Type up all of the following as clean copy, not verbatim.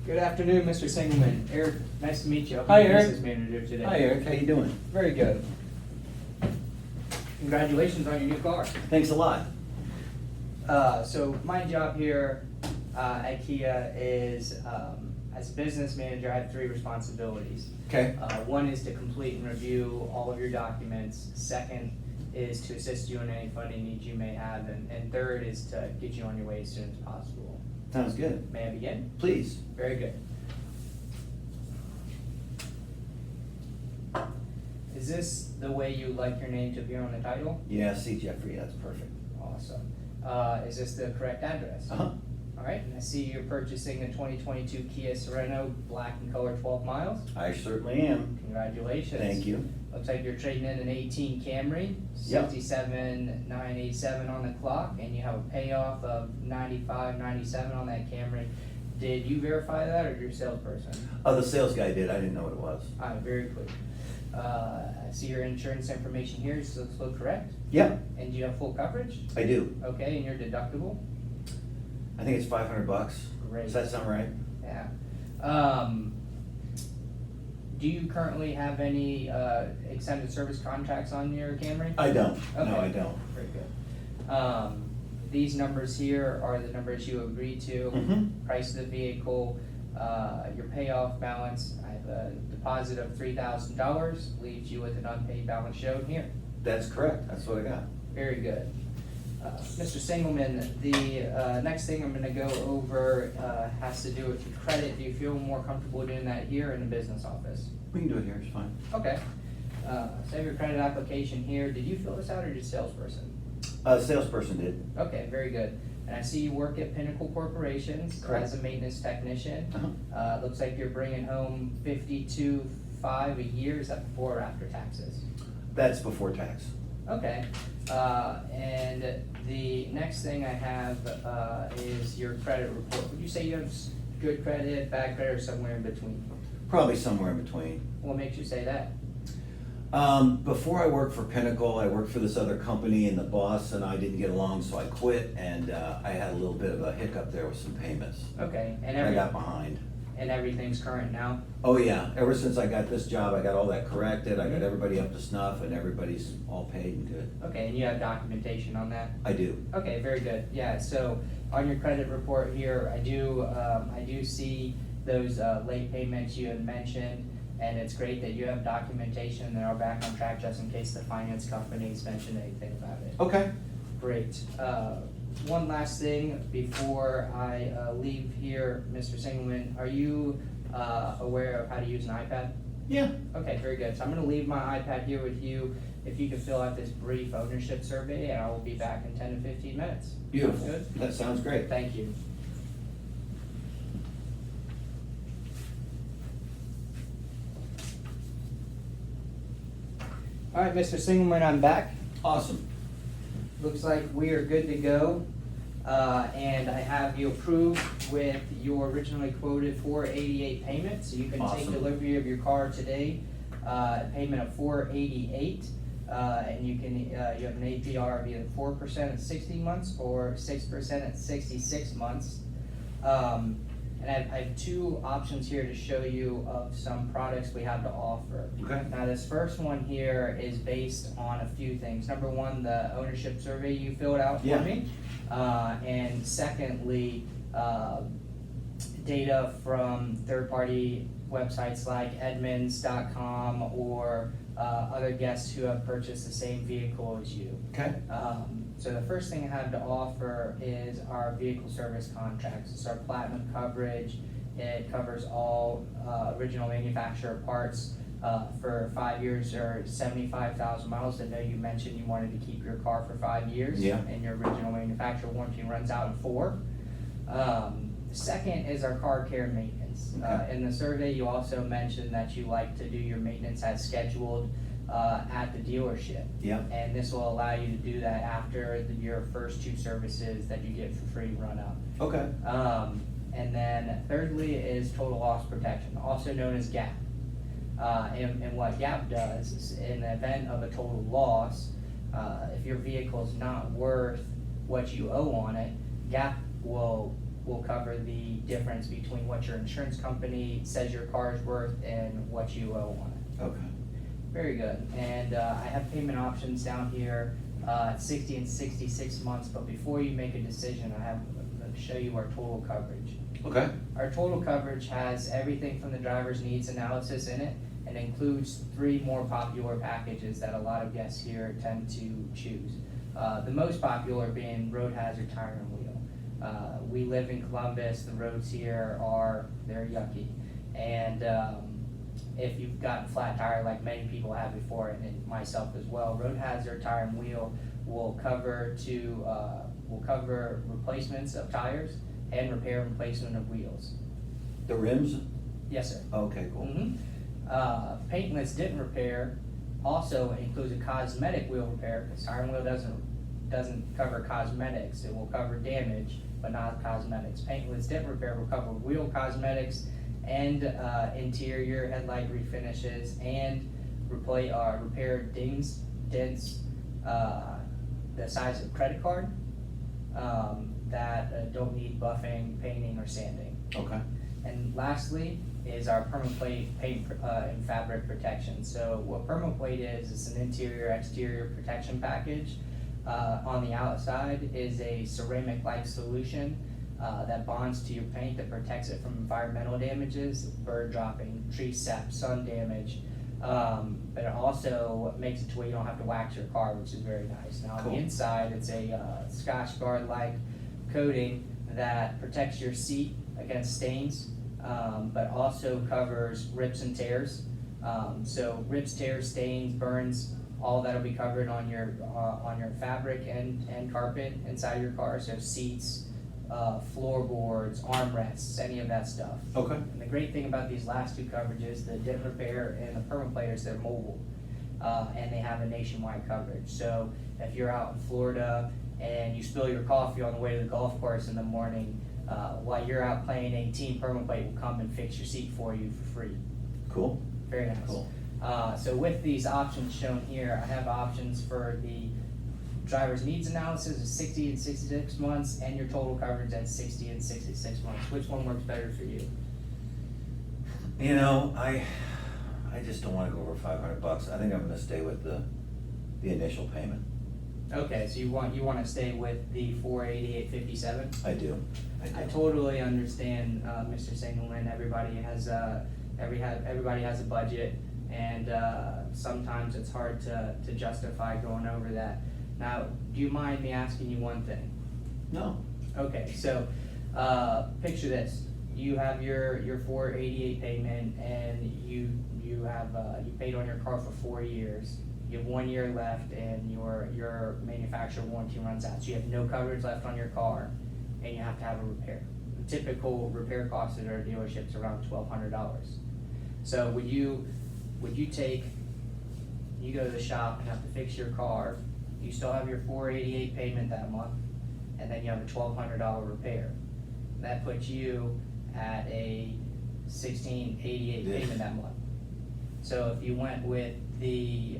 Good afternoon, Mr. Singleman. Eric, nice to meet you. I'll be Hi, your Eric. business manager today. Hi Eric, how you doing? Very good. Congratulations on your new car. Thanks a lot. So my job here at Kia is, as a business manager, I have 3 responsibilities. Okay. One is to complete and review all of your documents. Second is to assist you in any funding needs you may have. And third is to get you on your way as soon as possible. Sounds good. May I begin? Please. Very good. Is this the way you like your name to appear on the title? Yeah, see Jeffrey, that's perfect. Awesome. Is this the correct address? Uh-huh. All right, and I see you're purchasing the 2022 Kia Sorento, black in color, 12 miles. I certainly am. Congratulations. Thank you. Looks like you're trading in an 18 Camry, Yep. 67,987 on the clock, and you have a payoff of 95,97 on that Camry. Did you verify that, or your salesperson? Oh, the sales guy did, I didn't know what it was. All right, very quick. I see your insurance information here, so it's look correct? Yep, And do you have full coverage? I do. Okay, and your deductible? I think it's $500. Great. Does that sound right? Yeah. Do you currently have any extended service contracts on your Camry? I don't. No, Okay. I don't. Very good. These numbers here are the numbers you agreed to. Mm-hmm. Price of the vehicle, your payoff balance. I have a deposit of $3,000, leaves you with an unpaid balance shown here. That's correct, that's what I got. Very good. Mr. Singleman, the next thing I'm gonna go over has to do with your credit. Do you feel more comfortable doing that here in the business office? We can do it here, it's fine. Okay. So I have your credit application here. Did you fill this out or did your salesperson? The salesperson did. Okay, very good. And I see you work at Pinnacle Corporations Correct. as a maintenance technician. Uh-huh. Looks like you're bringing home $52,500 a year. Is that before or after taxes? That's before tax. Okay, and the next thing I have is your credit report. Would you say you have good credit, bad credit, or somewhere in between? Probably somewhere in between. What makes you say that? Before I worked for Pinnacle, I worked for this other company, and the boss and I didn't get along, so I quit, and I had a little bit of a hiccup there with some payments. Okay, and I got behind. everything's current now? Oh yeah, ever since I got this job, I got all that corrected, I got everybody up to snuff, and everybody's all paid and good. Okay, and you have documentation on that? I do. Okay, very good. Yeah, so on your credit report here, I do see those late payments you had mentioned, and it's great that you have documentation that are back on track just in case the finance companies mention anything about it. Okay. Great. One last thing before I leave here, Mr. Singleman, are you aware of how to use an iPad? Yeah. Okay, very good. So I'm gonna leave my iPad here with you. If you could fill out this brief ownership survey, and I will be back in 10 to 15 minutes. Beautiful. Good? That sounds great. Thank you. All right, Mr. Singleman, I'm back. Awesome. Looks like we are good to go. And I have you approved with your originally quoted $488 payment, so you can take Awesome. delivery of your car today. Payment of $488, and you have an APR of either 4% at 60 months or 6% at 66 months. And I have 2 options here to show you of some products we have to offer. Okay. Now, this first one here is based on a few things. Number one, the ownership survey you filled out for Yeah. me. And secondly, data from third-party websites like Edmunds.com or other guests who have purchased the same vehicle as you. Okay. So the first thing I have to offer is our vehicle service contracts. It's our platinum coverage. It covers all original manufacturer parts for 5 years or 75,000 miles. I know you mentioned you wanted to keep your car for 5 years. Yeah. And your original manufacturer warranty runs out in 4. Second is our car care maintenance. Okay. In the survey, you also mentioned that you like to do your maintenance as scheduled at the dealership. Yeah. And this will allow you to do that after your first 2 services that you get for free run up. Okay. And then thirdly is total loss protection, also known as GAP. And what GAP does is in the event of a total loss, if your vehicle is not worth what you owe on it, GAP will will cover the difference between what your insurance company says your car is worth and what you owe on it. Okay. Very good, and I have payment options down here, 60 and 66 months, but before you make a decision, I'm gonna show you our total coverage. Okay. Our total coverage has everything from the driver's needs analysis in it, and includes 3 more popular packages that a lot of guests here tend to choose. The most popular being road hazard tire and wheel. We live in Columbus, the roads here they're yucky, and if you've gotten flat tire like many people have before, and myself as well, road hazard tire and wheel will cover replacements of tires and repair and replacement of wheels. The rims? Yes, sir. Okay, cool. Paintless dent repair also includes a cosmetic wheel repair, because tire and wheel doesn't cover cosmetics. It will cover damage, but not cosmetics. Paintless dent repair will cover wheel cosmetics and interior headlight refinishes, and repair dents the size of a credit card that don't need buffing, painting, or sanding. Okay. And lastly is our PermaPlate paint and fabric protection. So what PermaPlate is, it's an interior-exterior protection package. On the outside is a ceramic-like solution that bonds to your paint that protects it from environmental damages, bird dropping, tree sap, sun damage. But it also makes it to where you don't have to wax your car, which is very nice. Now on Cool. the inside, it's a Scotch Guard-like coating that protects your seat against stains, but also covers rips and tears. So rips, tears, stains, burns, all that'll be covered on your fabric and carpet inside your car. So seats, floorboards, armrests, any of that stuff. Okay. And the great thing about these last 2 coverages, the dent repair and the PermaPlate, is they're mobile, and they have a nationwide coverage. So if you're out in Florida and you spill your coffee on the way to the golf course in the morning, while you're out playing 18, PermaPlate will come and fix your seat for you for free. Cool. Very nice. Cool. So with these options shown here, I have options for the driver's needs analysis of 60 and 66 months, and your total coverage at 60 and 66 months. Which one works better for you? You know, I just don't wanna go over $500. I think I'm gonna stay with the initial payment. Okay, so you want to stay with the 488.57? I do. I totally understand, Mr. Singleton. Everybody has a budget, and sometimes it's hard to justify going over that. Now, do you mind me asking you one thing? No. Okay, so picture this: you have your 488 payment, and you paid on your car for 4 years. You have 1 year left, and your manufacturer warranty runs out, so you have no coverage left on your car, and you have to have a repair. The typical repair cost at our dealership is around $1,200. So would you go to the shop and have to fix your car? You still have your 488 payment that month, and then you have a $1,200 repair. That puts you at a $1,688 Yes. payment that month. So if you went with the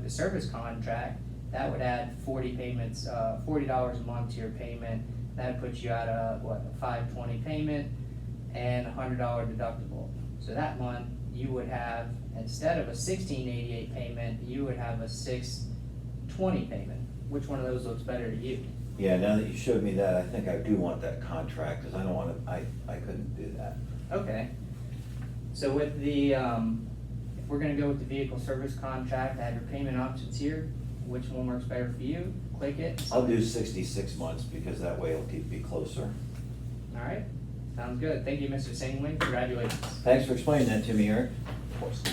service contract, that would add 40 payments, $40 a month to your payment. That puts you at a $520 payment and a $100 deductible. So that month you would have, instead of a $1,688 payment, you would have a $620 payment. Which one of those looks better to you? Yeah, now that you showed me that, I think I do want that contract, cause I don't wanna, I couldn't do that. Okay. So with the, if we're gonna go with the vehicle service contract, I have your payment options here. Which one works better for you? Click it. I'll do 66 months, because that way it'll keep me closer. All right, sounds good. Thank you, Mr. Singling. Congratulations. Thanks for explaining that to me, Eric. Of course.